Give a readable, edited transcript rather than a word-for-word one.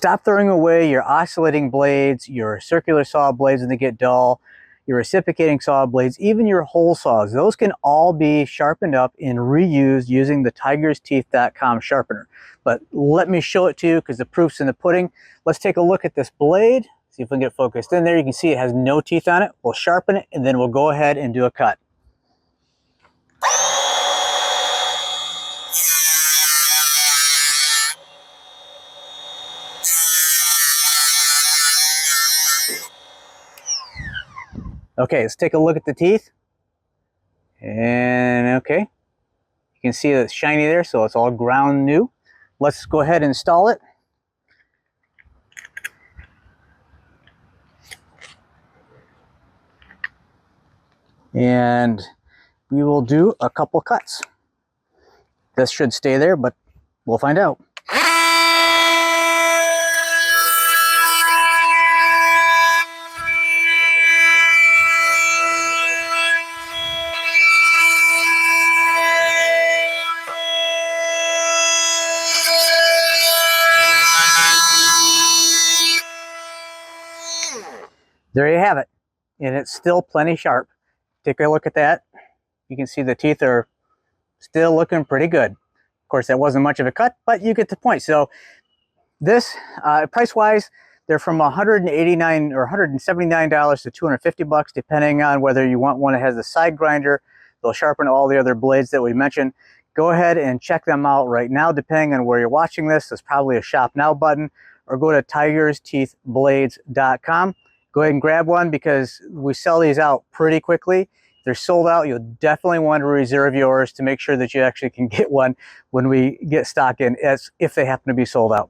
Stop throwing away your oscillating blades, your circular saw blades when they get dull, your reciprocating saw blades, even your hole saws. Those can all be sharpened up and reused using the tigersteeth.com sharpener. But let me show it to you because the proof's in the pudding. Let's take a look at this blade. See if we can get focused in there. You can see it has no teeth on it. We'll sharpen it and then we'll go ahead and do a cut. Okay, let's take a look at the teeth. And okay, you can see that it's shiny there, so it's all ground new. Let's go ahead and install it. And we will do a couple cuts. This should stay there, but we'll find out. There you have it, and it's still plenty sharp. Take a look at that. You can see the teeth are still looking pretty good. Of course, that wasn't much of a cut, but you get the point. So this, price-wise, they're from $189 or $179 to $250, depending on whether you want one that has a side grinder. They'll sharpen all the other blades that we mentioned. Go ahead and check them out right now. Depending on where you're watching this, there's probably a Shop Now button, or go to tigersteethblades.com. Go ahead and grab one because we sell these out pretty quickly. If they're sold out, you'll definitely want to reserve yours to make sure that you actually can get one when we get stock in, as if they happen to be sold out.